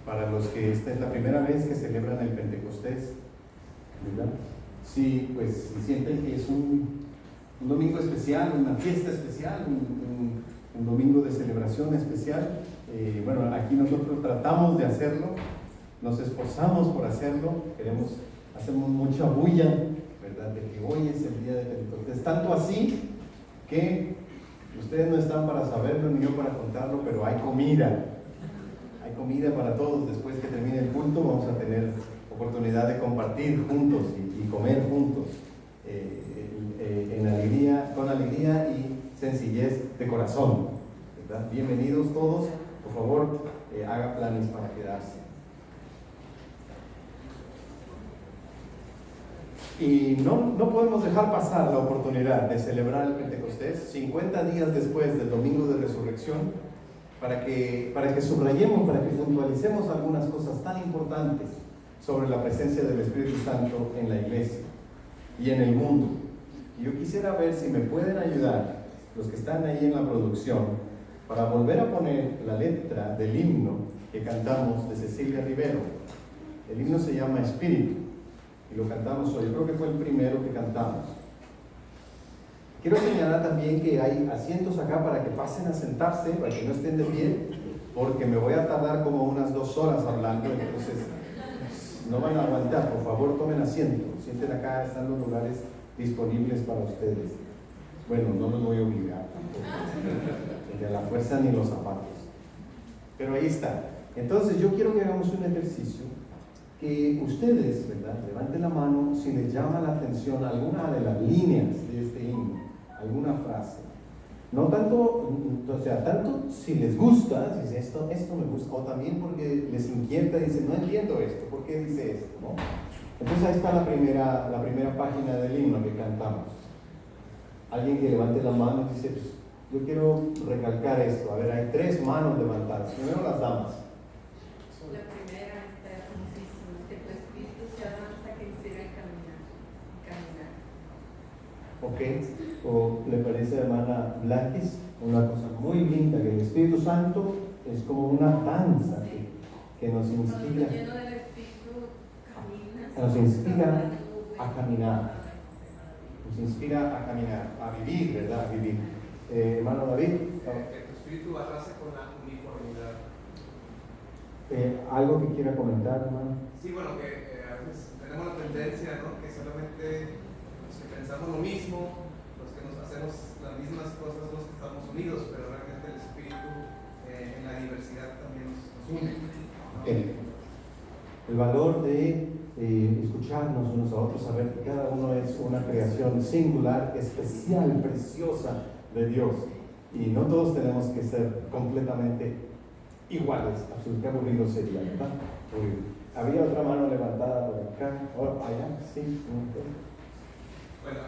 Para los que esta es la primera vez que celebran el Pentecostés, ¿verdad? Sí, pues si sienten que es un domingo especial, una fiesta especial, un domingo de celebración especial. Bueno, aquí nosotros tratamos de hacerlo, nos esforzamos por hacerlo, hacemos mucha bulla, ¿verdad? De que hoy es el día de Pentecostés, tanto así que ustedes no están para saberlo ni yo para contarlo, pero hay comida para todos. Después que termine el culto vamos a tener oportunidad de compartir juntos y comer juntos con alegría y sencillez de corazón, ¿verdad? Bienvenidos todos, por favor, haga planes para quedarse. Y no podemos dejar pasar la oportunidad de celebrar el Pentecostés 50 días después del Domingo de Resurrección, para que subrayemos, para que puntualicemos algunas cosas tan importantes sobre la presencia del Espíritu Santo en la iglesia y en el mundo. Y yo quisiera ver si me pueden ayudar, los que están ahí en la producción, para volver a poner la letra del himno que cantamos de Cecilia Rivero. El himno se llama Espíritu y lo cantamos hoy. Yo creo que fue el primero que cantamos. Quiero señalar también que hay asientos acá para que pasen a sentarse, para que no estén de pie, porque me voy a tardar como unas 2 horas hablando, entonces no van a aguantar. Por favor, tomen asiento, sienten acá, están los lugares disponibles para ustedes. Bueno, no los voy a obligar tampoco, ni a la fuerza ni los zapatos, pero ahí está. Entonces yo quiero que hagamos un ejercicio, que ustedes, ¿verdad?, levanten la mano si les llama la atención alguna de las líneas de este himno, alguna frase. No tanto, tanto si les gusta, si dice esto me gusta, o también porque les inquieta, dicen, no entiendo esto, ¿por qué dice esto?, ¿no? Entonces ahí está la primera página del himno que cantamos. Alguien que levante la mano y dice, pues, yo quiero recalcar esto. A ver, hay 3 manos levantadas. Primero las damas. La primera está hermosísima, que tu espíritu se avanza, que inspira el caminar. Ok, o le parece a hermana Blaquis una cosa muy linda, que el Espíritu Santo es como una danza que nos inspira. Lleno del Espíritu, caminas. Nos inspira a caminar. Nos inspira a caminar, a vivir, ¿verdad? A vivir. Hermano David. Que tu espíritu arrase con la uniformidad. ¿Algo que quiera comentar, hermano? Sí, bueno, que a veces tenemos la tendencia, ¿no?, que solamente los que pensamos lo mismo, los que nos hacemos las mismas cosas, los que estamos unidos, pero realmente el espíritu en la diversidad también nos une, ¿no? El valor de escucharnos unos a otros, saber que cada uno es una creación singular, especial, preciosa de Dios, y no todos tenemos que ser completamente iguales. Absolutamente aburrido sería, ¿verdad? Había otra mano levantada por acá, allá, sí. Bueno,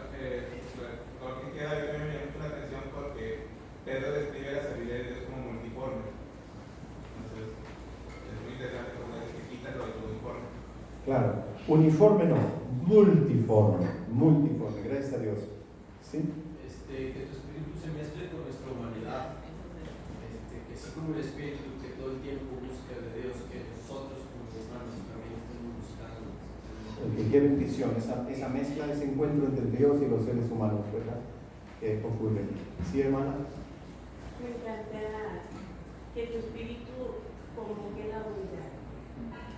con lo que queda, yo me llamó la atención porque Pedro describe la sabiduría de Dios como multiforme. Entonces, es muy interesante como es que quita lo uniforme. Claro, uniforme no, multiforme, gracias a Dios. ¿Sí? Que tu espíritu se mezcle con nuestra humanidad, que así como el espíritu que todo el tiempo busca de Dios, que nosotros como humanos también estemos buscando. Qué bendición, esa mezcla, ese encuentro entre Dios y los seres humanos, ¿verdad? Que ocurre. ¿Sí, hermana? Me encanta que tu espíritu convoque la unidad.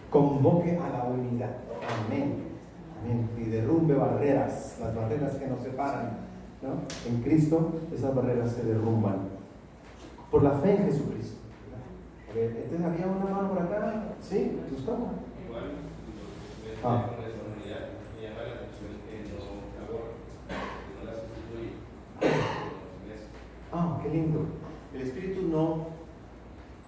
Convoque a la unidad. Amén. Amén. Y derrumbe barreras, las barreras que nos separan, ¿no? En Cristo esas barreras se derrumban por la fe en Jesucristo. A ver, entonces había una mano por acá. ¿Sí? ¿Gustavo? Igual, Ah. con esa unidad me llama la atención que no aborda, que no la sustituye. Qué lindo. El Espíritu no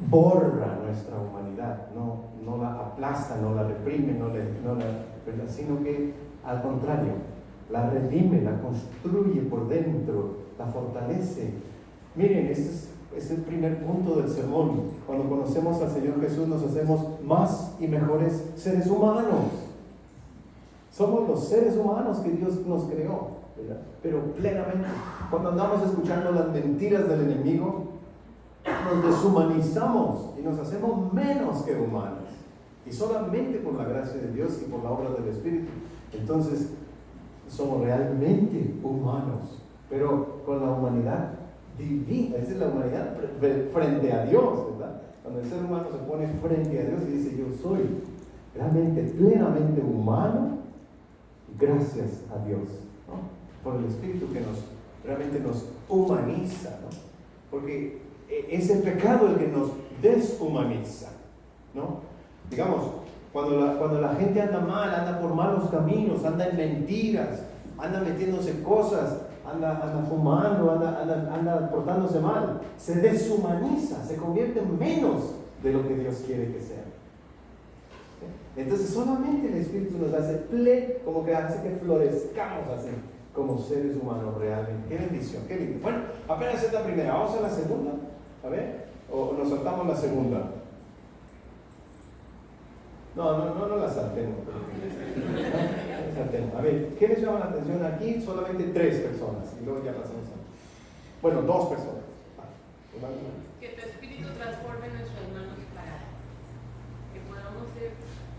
borra nuestra humanidad, no la aplasta, no la reprime, ¿verdad? Sino que al contrario, la redime, la construye por dentro, la fortalece. Miren, este es el primer punto del sermón. Cuando conocemos al Señor Jesús nos hacemos más y mejores seres humanos. Somos los seres humanos que Dios nos creó, ¿verdad? Pero plenamente. Cuando andamos escuchando las mentiras del enemigo, nos deshumanizamos y nos hacemos menos que humanos. Y solamente por la gracia de Dios y por la obra del Espíritu, entonces somos realmente humanos, pero con la humanidad divina. Esa es la humanidad frente a Dios, ¿verdad? Cuando el ser humano se pone frente a Dios y dice, yo soy realmente, plenamente humano, gracias a Dios, ¿no? Por el Espíritu que realmente nos humaniza, ¿no? Porque es el pecado el que nos deshumaniza, ¿no? Digamos, cuando la gente anda mal, anda por malos caminos, anda en mentiras, anda metiéndose cosas, anda fumando, anda portándose mal, se deshumaniza, se convierte en menos de lo que Dios quiere que sea. Entonces solamente el Espíritu nos hace como que hace que florezcamos así, como seres humanos realmente. Qué bendición, qué lindo. Bueno, apenas es la primera, vamos a la segunda, a ver, o nos saltamos la segunda. No la saltemos. A ver, ¿qué les llama la atención aquí? Solamente 3 personas, y luego ya pasamos a... Bueno, 2 personas. Que tu Espíritu transforme nuestras manos para que podamos ser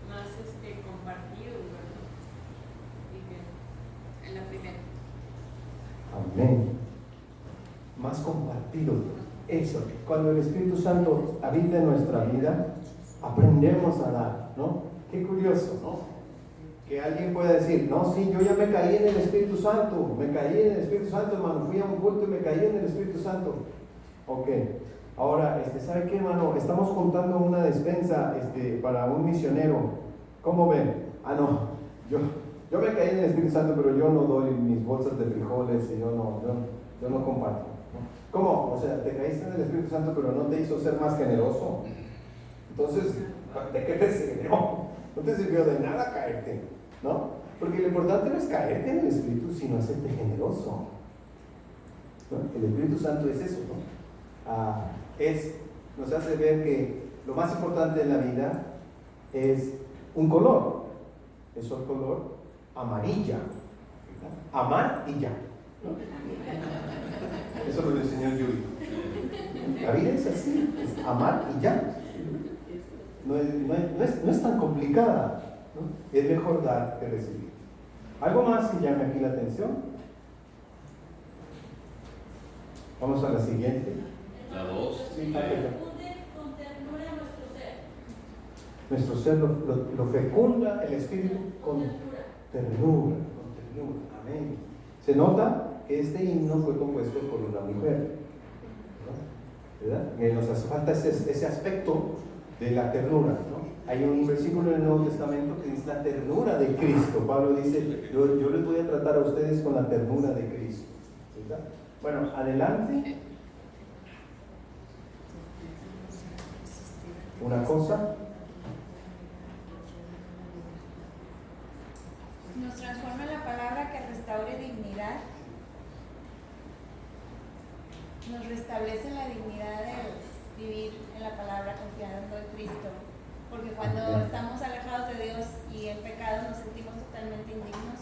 más compartidos, ¿verdad? Y que en la primera. Amén. Más compartidos. Eso, cuando el Espíritu Santo habita en nuestra vida, aprendemos a dar, ¿no? Qué curioso, ¿no? Que alguien pueda decir, no, sí, yo ya me caí en el Espíritu Santo, hermano, fui a un culto y me caí en el Espíritu Santo. Ok, ahora, ¿sabe qué, hermano? Estamos juntando una despensa para un misionero. ¿Cómo ven? Ah, no, yo me caí en el Espíritu Santo, pero yo no doy mis bolsas de frijoles y yo no comparto, ¿no? ¿Cómo? O sea, te caíste en el Espíritu Santo, pero no te hizo ser más generoso. Entonces, ¿de qué te sirvió? No te sirvió de nada caerte, ¿no? Porque lo importante no es caerte en el Espíritu, sino hacerte generoso, ¿no? El Espíritu Santo es eso, ¿no? Nos hace ver que lo más importante en la vida es un color. Es el color amarilla, ¿verdad? Amar y ya, ¿no? Eso lo enseñó Yuri. La vida es así, es amar y ya. No es tan complicada, ¿no? Es mejor dar que recibir. ¿Algo más que llame aquí la atención? Vamos a la siguiente. La 2. Sí, Con ternura nuestro ser lo fecunda el Espíritu con ternura. Amén. Se nota que este himno fue compuesto por una mujer, ¿no? ¿Verdad? Que nos hace falta ese aspecto de la ternura, ¿no? Hay un versículo en el Nuevo Testamento que dice la ternura de Cristo. Pablo dice, yo les voy a tratar a ustedes con la ternura de Cristo, ¿verdad? Bueno, adelante. Una cosa. Nos transforma la palabra que restaure dignidad. Nos restablece la dignidad de vivir en la palabra confiando en Cristo. Porque cuando estamos alejados de Dios y el pecado nos sentimos totalmente indignos.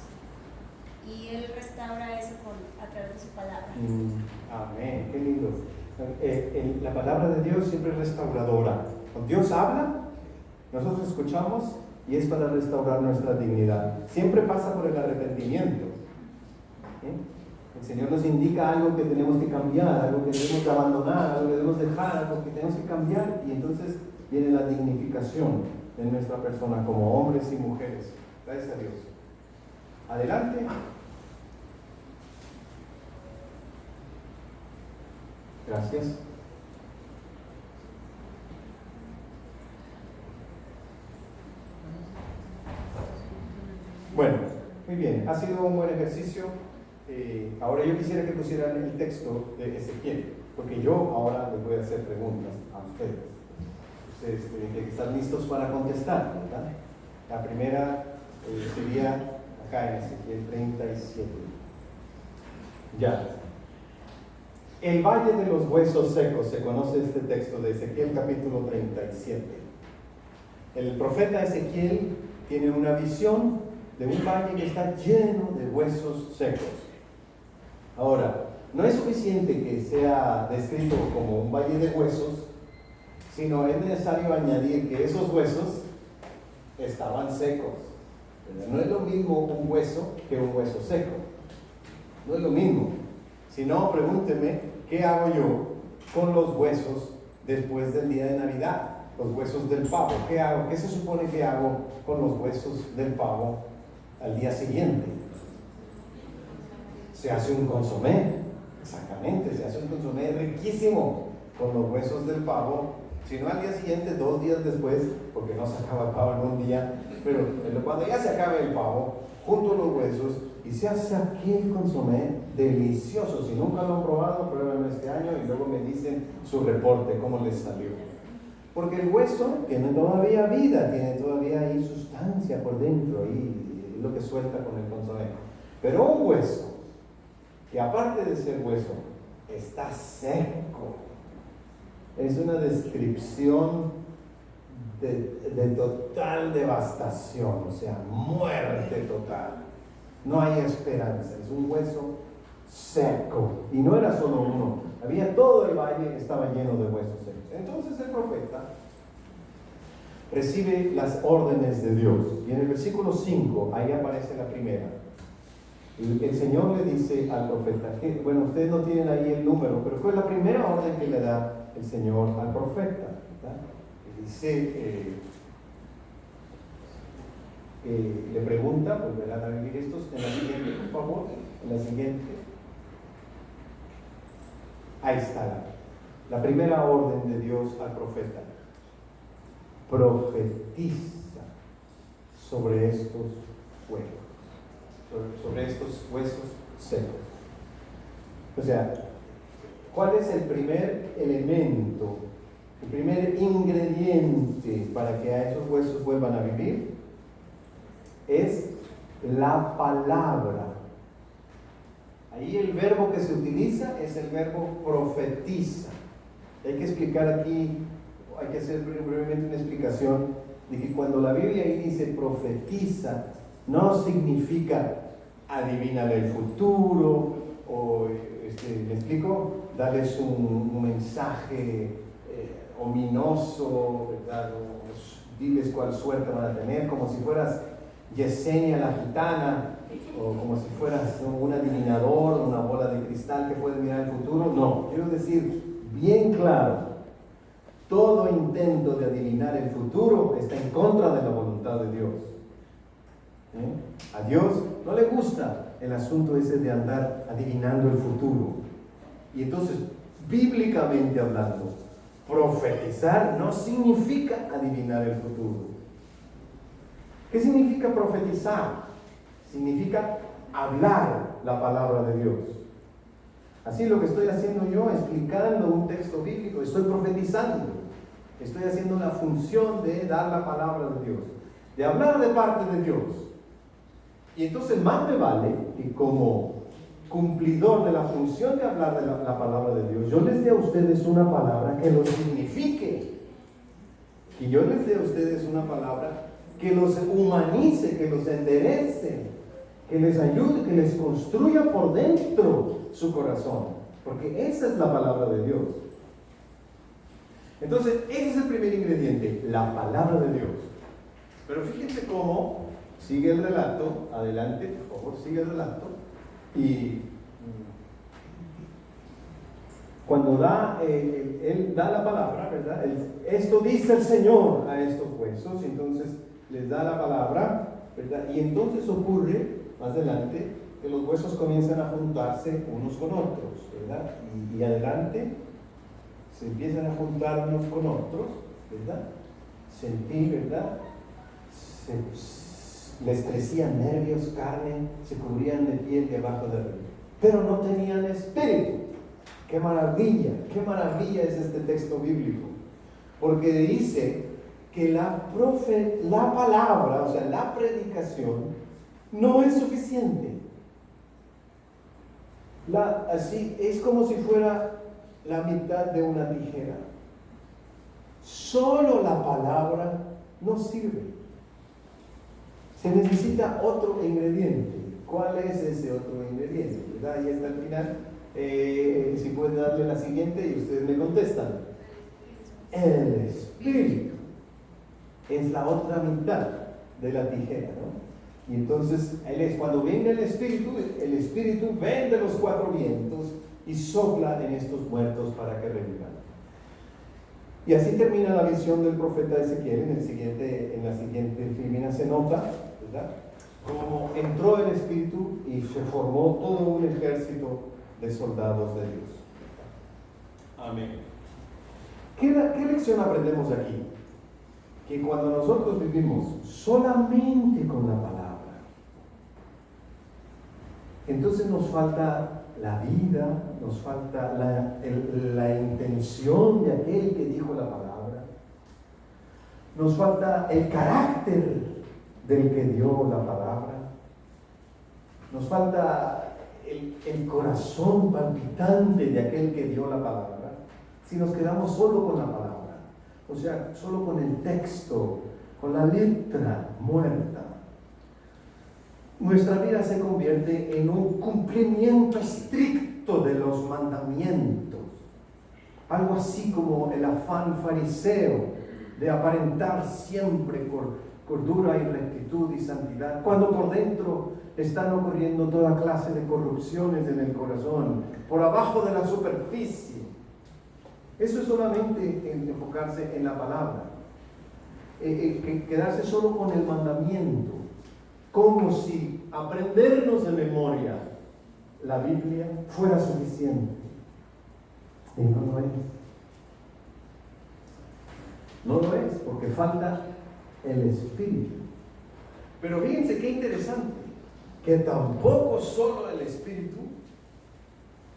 Y Él restaura eso a través de su palabra. Amén, qué lindo. La palabra de Dios siempre es restauradora. Cuando Dios habla, nosotros escuchamos y es para restaurar nuestra dignidad. Siempre pasa por el arrepentimiento. El Señor nos indica algo que tenemos que cambiar, algo que debemos de abandonar, algo que debemos dejar, algo que tenemos que cambiar, y entonces viene la dignificación de nuestra persona como hombres y mujeres. Gracias a Dios. Adelante. Gracias. Bueno, muy bien, ha sido un buen ejercicio. Ahora yo quisiera que pusieran el texto de Ezequiel, porque yo ahora les voy a hacer preguntas a ustedes. Ustedes tienen que estar listos para contestar, ¿verdad? La primera sería acá en Ezequiel 37. Ya. El valle de los huesos secos, se conoce este texto de Ezequiel capítulo 37. El profeta Ezequiel tiene una visión de un valle que está lleno de huesos secos. Ahora, no es suficiente que sea descrito como un valle de huesos, sino es necesario añadir que esos huesos estaban secos. No es lo mismo un hueso que un hueso seco. No es lo mismo. Si no, pregúnteme, ¿qué hago yo con los huesos después del día de Navidad? Los huesos del pavo. ¿Qué hago? ¿Qué se supone que hago con los huesos del pavo al día siguiente? Se hace un consomé. Exactamente, se hace un consomé riquísimo con los huesos del pavo. Si no al día siguiente, 2 días después, porque no se acaba el pavo en un día, pero cuando ya se acabe el pavo, junto los huesos y se hace aquel consomé delicioso. Si nunca lo han probado, pruébenlo este año y luego me dicen su reporte, cómo les salió. Porque el hueso tiene todavía vida, tiene todavía ahí sustancia por dentro, y es lo que suelta con el consomé. Pero un hueso, que aparte de ser hueso, está seco, es una descripción de total devastación, o sea, muerte total. No hay esperanza, es un hueso seco. Y no era solo uno, había todo el valle que estaba lleno de huesos secos. Entonces el profeta recibe las órdenes de Dios. Y en el versículo 5, ahí aparece la primera. El Señor le dice al profeta, que, bueno, ustedes no tienen ahí el número, pero fue la primera orden que le da el Señor al profeta. Dice, le pregunta, volverán a vivir estos en la siguiente, por favor, en la siguiente. Ahí está la primera orden de Dios al profeta. Profetiza sobre estos huesos, sobre estos huesos secos. O sea, ¿cuál es el primer elemento? El primer ingrediente para que a esos huesos vuelvan a vivir es la palabra. Ahí el verbo que se utiliza es el verbo profetiza. Hay que explicar aquí, hay que hacer brevemente una explicación de que cuando la Biblia ahí dice profetiza, no significa adivinar el futuro o, ¿me explico? Darles un mensaje ominoso, ¿verdad? O diles cuál suerte van a tener, como si fueras Yesenia la gitana, o como si fueras un adivinador, una bola de cristal que puede mirar el futuro. No, quiero decir bien claro, todo intento de adivinar el futuro está en contra de la voluntad de Dios. A Dios no le gusta el asunto ese de andar adivinando el futuro. Y entonces, bíblicamente hablando, profetizar no significa adivinar el futuro. ¿Qué significa profetizar? Significa hablar la palabra de Dios. Así lo que estoy haciendo yo, explicando un texto bíblico, estoy profetizando. Estoy haciendo la función de dar la palabra de Dios, de hablar de parte de Dios. Y entonces más me vale que como cumplidor de la función de hablar de la palabra de Dios, yo les dé a ustedes una palabra que los signifique. Y yo les dé a ustedes una palabra que los humanice, que los enderece, que les ayude, que les construya por dentro su corazón. Porque esa es la palabra de Dios. Entonces, ese es el primer ingrediente, la palabra de Dios. Pero fíjense cómo sigue el relato. Adelante, por favor, sigue el relato. Y cuando él da la palabra, ¿verdad? Esto dice el Señor a estos huesos, entonces les da la palabra, ¿verdad? Y entonces ocurre, más adelante, que los huesos comienzan a juntarse unos con otros, ¿verdad? Y adelante se empiezan a juntar unos con otros, ¿verdad? Sentí, ¿verdad? Les crecían nervios, carne, se cubrían de piel debajo de arriba, pero no tenían espíritu. ¡Qué maravilla! ¡Qué maravilla es este texto bíblico! Porque dice que la palabra, o sea, la predicación, no es suficiente. Así es como si fuera la mitad de una tijera. Solo la palabra no sirve. Se necesita otro ingrediente. ¿Cuál es ese otro ingrediente? ¿Verdad? Ahí está al final. Si puede darle la siguiente y ustedes me contestan. El Espíritu es la otra mitad de la tijera, ¿no? Y entonces cuando venga el Espíritu ven de los cuatro vientos y sopla en estos muertos para que revivan. Y así termina la visión del profeta Ezequiel. En la siguiente filmina se nota, ¿verdad?, cómo entró el Espíritu y se formó todo un ejército de soldados de Dios. Amén. ¿Qué lección aprendemos aquí? Que cuando nosotros vivimos solamente con la palabra, entonces nos falta la vida, nos falta la intención de aquel que dijo la palabra, nos falta el carácter del que dio la palabra, nos falta el corazón palpitante de aquel que dio la palabra, si nos quedamos solo con la palabra, o sea, solo con el texto, con la letra muerta. Nuestra vida se convierte en un cumplimiento estricto de los mandamientos, algo así como el afán fariseo de aparentar siempre cordura y rectitud y santidad, cuando por dentro están ocurriendo toda clase de corrupciones en el corazón, por abajo de la superficie. Eso es solamente enfocarse en la palabra, quedarse solo con el mandamiento, como si aprendernos de memoria la Biblia fuera suficiente. Y no lo es. No lo es, porque falta el Espíritu. Pero fíjense qué interesante, que tampoco solo el Espíritu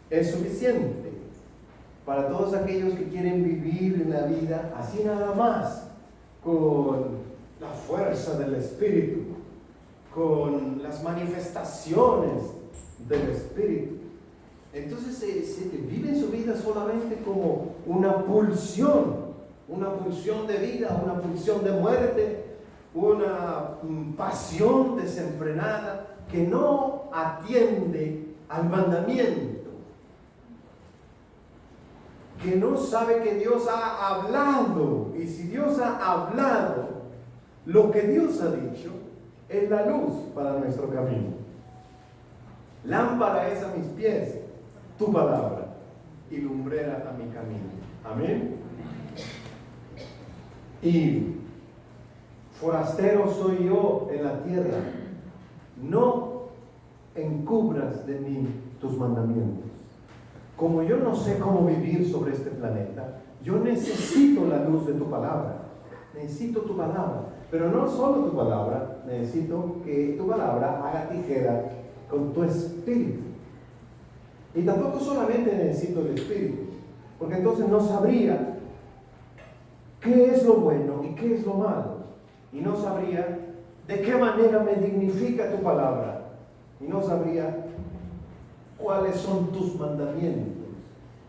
es suficiente para todos aquellos que quieren vivir en la vida así nada más, con la fuerza del Espíritu, con las manifestaciones del Espíritu. Entonces se vive su vida solamente como una pulsión de vida, una pulsión de muerte, una pasión desenfrenada que no atiende al mandamiento, que no sabe que Dios ha hablado, y si Dios ha hablado, lo que Dios ha dicho es la luz para nuestro camino. Lámpara es a mis pies tu palabra y lumbrera a mi camino. Amén. Y forastero soy yo en la tierra, no encubras de mí tus mandamientos. Como yo no sé cómo vivir sobre este planeta, yo necesito la luz de tu palabra. Necesito tu palabra. Pero no solo tu palabra, necesito que tu palabra haga tijera con tu espíritu. Y tampoco solamente necesito el espíritu, porque entonces no sabría qué es lo bueno y qué es lo malo. Y no sabría de qué manera me dignifica tu palabra. Y no sabría cuáles son tus mandamientos,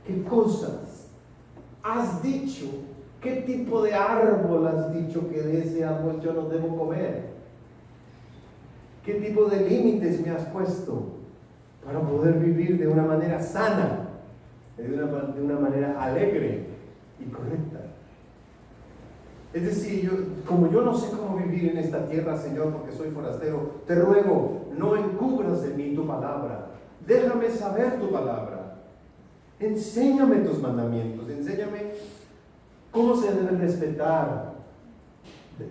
qué cosas has dicho, qué tipo de árbol has dicho que de ese árbol yo no debo comer, qué tipo de límites me has puesto para poder vivir de una manera sana, de una manera alegre y correcta. Es decir, como yo no sé cómo vivir en esta tierra, Señor, porque soy forastero, te ruego, no encubras de mí tu palabra. Déjame saber tu palabra. Enséñame tus mandamientos. Enséñame cómo se debe respetar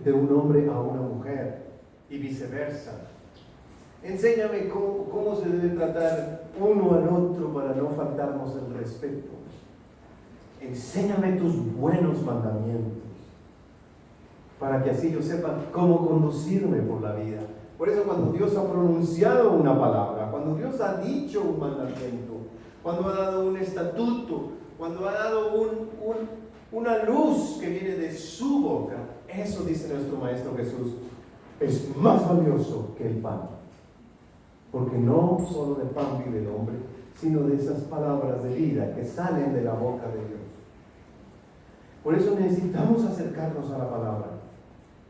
de un hombre a una mujer y viceversa. Enséñame cómo se debe tratar uno al otro para no faltarnos el respeto. Enséñame tus buenos mandamientos, para que así yo sepa cómo conducirme por la vida. Por eso cuando Dios ha pronunciado una palabra, cuando Dios ha dicho un mandamiento, cuando ha dado un estatuto, cuando ha dado una luz que viene de su boca, eso dice nuestro Maestro Jesús, es más valioso que el pan. Porque no solo de pan vive el hombre, sino de esas palabras de vida que salen de la boca de Dios. Por eso necesitamos acercarnos a la palabra.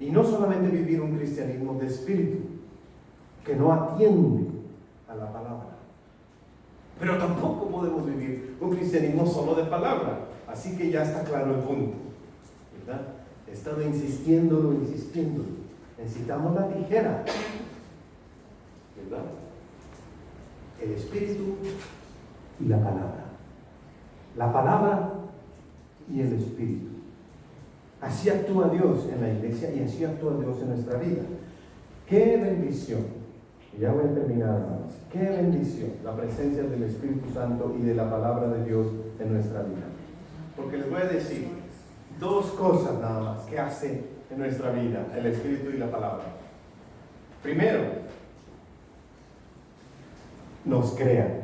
Y no solamente vivir un cristianismo de espíritu, que no atiende a la palabra. Pero tampoco podemos vivir un cristianismo solo de palabra. Así que ya está claro el punto, ¿verdad? He estado insistiéndolo. Necesitamos la tijera, ¿verdad? El Espíritu y la palabra. La palabra y el Espíritu. Así actúa Dios en la iglesia y así actúa Dios en nuestra vida. ¡Qué bendición! Y ya voy a terminar, hermanos. ¡Qué bendición! La presencia del Espíritu Santo y de la palabra de Dios en nuestra vida. Porque les voy a decir dos cosas nada más que hace en nuestra vida el Espíritu y la palabra. Primero, nos crea.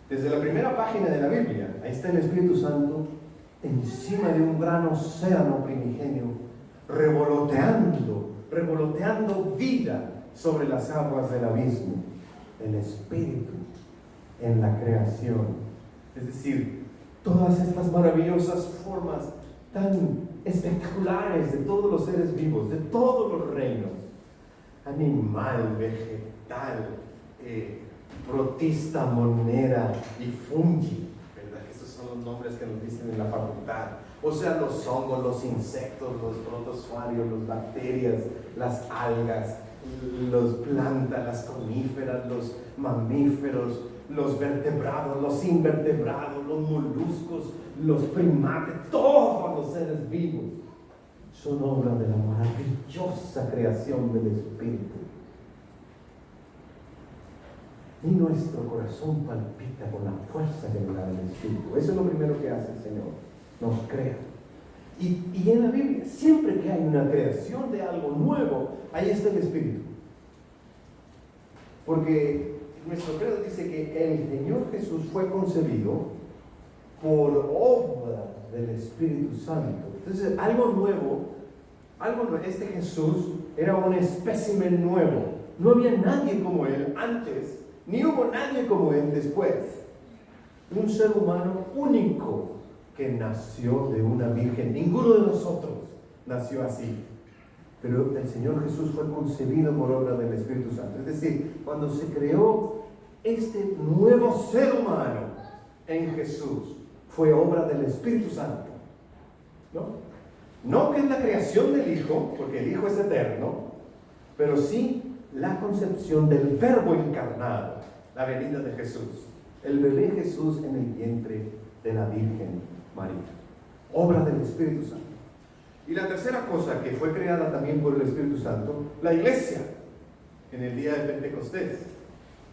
Desde la primera página de la Biblia, ahí está el Espíritu Santo encima de un gran océano primigenio, revoloteando vida sobre las aguas del abismo. El Espíritu en la creación. Es decir, todas estas maravillosas formas tan espectaculares de todos los seres vivos, de todos los reinos, animal, vegetal, protista, monera y fungi, ¿verdad? Esos son los nombres que nos dicen en la facultad. O sea, los hongos, los insectos, los protozoarios, las bacterias, las algas, las plantas, las coníferas, los mamíferos, los vertebrados, los invertebrados, los moluscos, los primates, todos los seres vivos son obra de la maravillosa creación del Espíritu. Y nuestro corazón palpita con la fuerza que nos da el Espíritu. Eso es lo primero que hace el Señor, nos crea. Y en la Biblia, siempre que hay una creación de algo nuevo, ahí está el Espíritu. Porque nuestro credo dice que el Señor Jesús fue concebido por obra del Espíritu Santo. Entonces, algo nuevo, este Jesús era un espécimen nuevo. No había nadie como Él antes, ni hubo nadie como Él después. Un ser humano único que nació de una virgen. Ninguno de nosotros nació así. Pero el Señor Jesús fue concebido por obra del Espíritu Santo. Es decir, cuando se creó este nuevo ser humano en Jesús, fue obra del Espíritu Santo. No que es la creación del Hijo, porque el Hijo es eterno, pero sí la concepción del Verbo encarnado, la venida de Jesús. El bebé Jesús en el vientre de la Virgen María. Obra del Espíritu Santo. Y la tercera cosa que fue creada también por el Espíritu Santo, la iglesia, en el día de Pentecostés.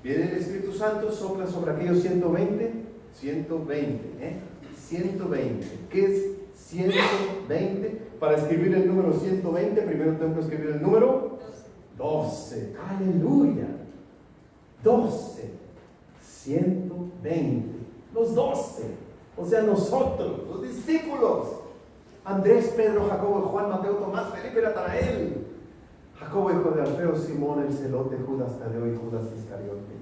Viene el Espíritu Santo, sopla sobre aquellos 120. 120. ¿Qué es 120? Para escribir el número 120, primero tengo que escribir el número 12. ¡Aleluya! 12. 120. Los 12. O sea, nosotros, los discípulos. Andrés, Pedro, Jacobo, Juan, Mateo, Tomás, Felipe, Natanael, Jacobo, hijo de Alfeo, Simón, el celote, Judas Tadeo y Judas Iscariote,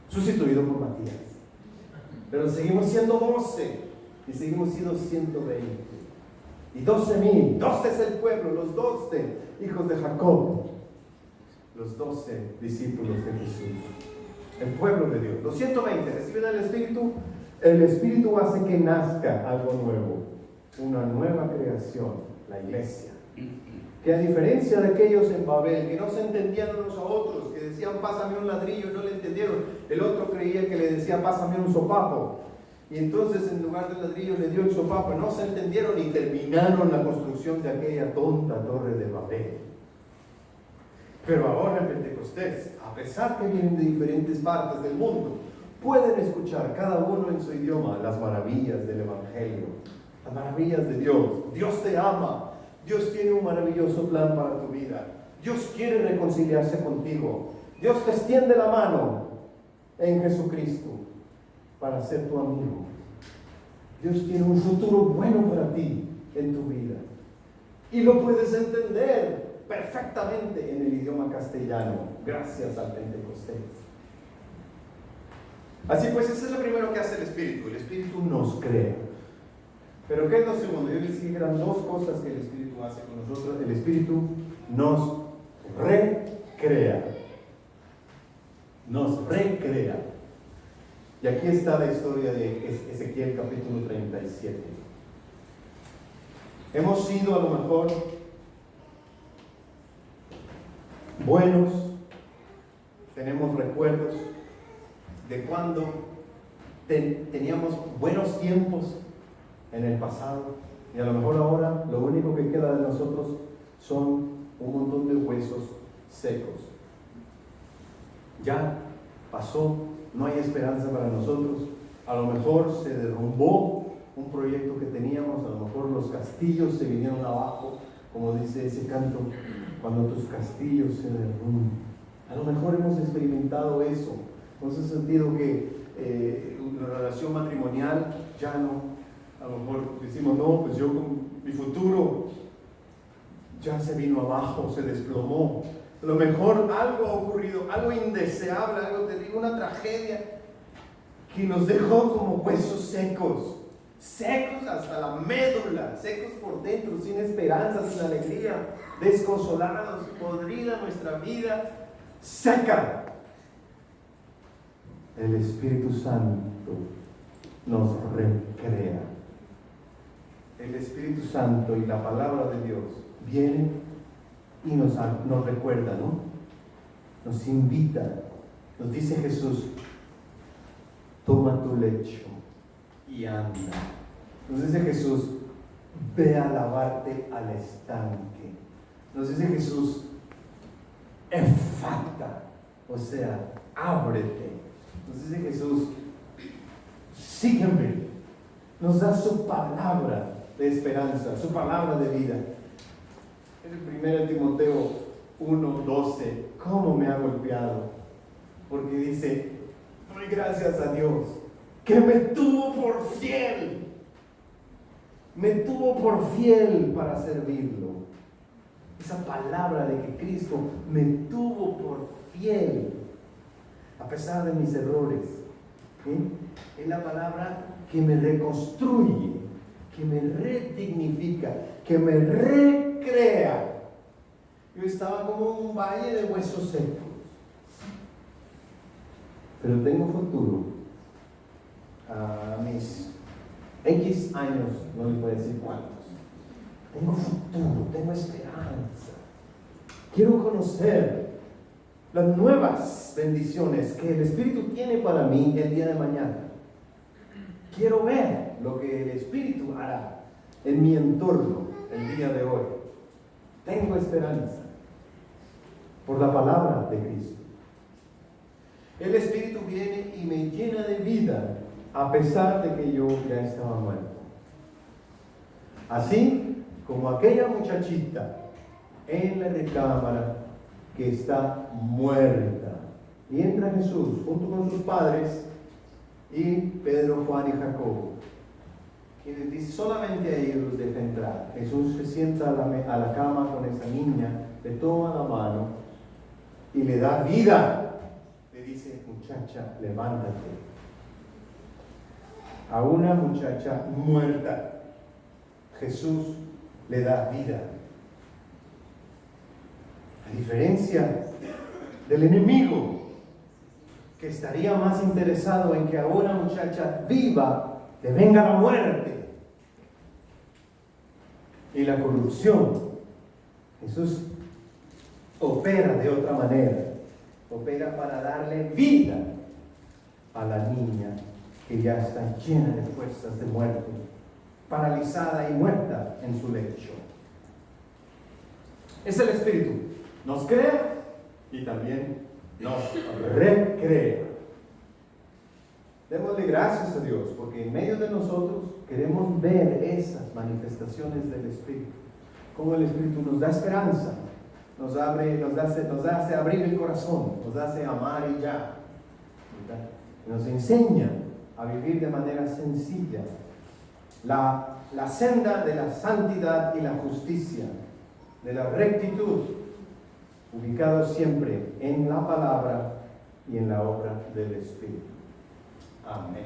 sustituido por Matías. Pero seguimos siendo 12 y seguimos siendo 120. Y 12,000, 12 es el pueblo, los 12 hijos de Jacob, los 12 discípulos de Jesús, el pueblo de Dios. Los 120 reciben el Espíritu hace que nazca algo nuevo. Una nueva creación, la iglesia. Que a diferencia de aquellos en Babel, que no se entendían unos a otros, que decían pásame un ladrillo y no le entendieron, el otro creía que le decía pásame un sopapo, y entonces en lugar del ladrillo le dio el sopapo, no se entendieron y terminaron la construcción de aquella tonta torre de Babel. Pero ahora en Pentecostés, a pesar que vienen de diferentes partes del mundo, pueden escuchar cada uno en su idioma las maravillas del Evangelio. Las maravillas de Dios. Dios te ama. Dios tiene un maravilloso plan para tu vida. Dios quiere reconciliarse contigo. Dios te extiende la mano en Jesucristo para ser tu amigo. Dios tiene un futuro bueno para ti en tu vida. Y lo puedes entender perfectamente en el idioma castellano, gracias al Pentecostés. Así pues, eso es lo primero que hace el Espíritu. El Espíritu nos crea. Pero ¿qué es lo segundo? Yo les dije que eran dos cosas que el Espíritu hace con nosotros. El Espíritu nos recrea. Nos recrea. Y aquí está la historia de Ezequiel capítulo 37. Hemos sido a lo mejor buenos, tenemos recuerdos de cuando teníamos buenos tiempos en el pasado, y a lo mejor ahora lo único que queda de nosotros son un montón de huesos secos. Ya pasó, no hay esperanza para nosotros. A lo mejor se derrumbó un proyecto que teníamos, a lo mejor los castillos se vinieron abajo, como dice ese canto, cuando tus castillos se derrumban. A lo mejor hemos experimentado eso, en ese sentido que una relación matrimonial ya no. A lo mejor decimos, no, pues yo con mi futuro ya se vino abajo, se desplomó. A lo mejor algo ha ocurrido, algo indeseable, algo terrible, una tragedia que nos dejó como huesos secos, secos hasta la médula, secos por dentro, sin esperanza, sin alegría, desconsolados, podrida nuestra vida, seca. El Espíritu Santo nos recrea. El Espíritu Santo y la palabra de Dios vienen y nos recuerda, ¿no? Nos invita, nos dice Jesús, toma tu lecho y anda. Nos dice Jesús, ve a lavarte al estanque. Nos dice Jesús, efata, o sea, ábrete. Nos dice Jesús, sígueme. Nos da su palabra de esperanza, su palabra de vida. En el 1 Timoteo 1:12, ¿cómo me ha golpeado? Porque dice, doy gracias a Dios que me tuvo por fiel. Me tuvo por fiel para servirlo. Esa palabra de que Cristo me tuvo por fiel, a pesar de mis errores. Es la palabra que me reconstruye, que me redignifica, que me recrea. Yo estaba como un valle de huesos secos, pero tengo futuro. A mis X años, no les voy a decir cuántos, tengo futuro, tengo esperanza. Quiero conocer las nuevas bendiciones que el Espíritu tiene para mí el día de mañana. Quiero ver lo que el Espíritu hará en mi entorno el día de hoy. Tengo esperanza por la palabra de Cristo. El Espíritu viene y me llena de vida a pesar de que yo ya estaba muerto. Así como aquella muchachita en la recámara que está muerta. Y entra Jesús junto con sus padres y Pedro, Juan y Jacobo. Quienes dice, solamente a ellos los deja entrar. Jesús se sienta a la cama con esa niña, le toma la mano y le da vida. Le dice, muchacha, levántate. A una muchacha muerta, Jesús le da vida. A diferencia del enemigo, que estaría más interesado en que a una muchacha viva le venga la muerte y la corrupción, Jesús opera de otra manera. Opera para darle vida a la niña que ya está llena de fuerzas de muerte, paralizada y muerta en su lecho. Es el Espíritu. Nos crea y también nos recrea. Démosle gracias a Dios porque en medio de nosotros queremos ver esas manifestaciones del Espíritu. Como el Espíritu nos da esperanza, nos hace abrir el corazón, nos hace amar y ya. ¿Verdad? Nos enseña a vivir de manera sencilla la senda de la santidad y la justicia, de la rectitud, ubicado siempre en la palabra y en la obra del Espíritu. Amén.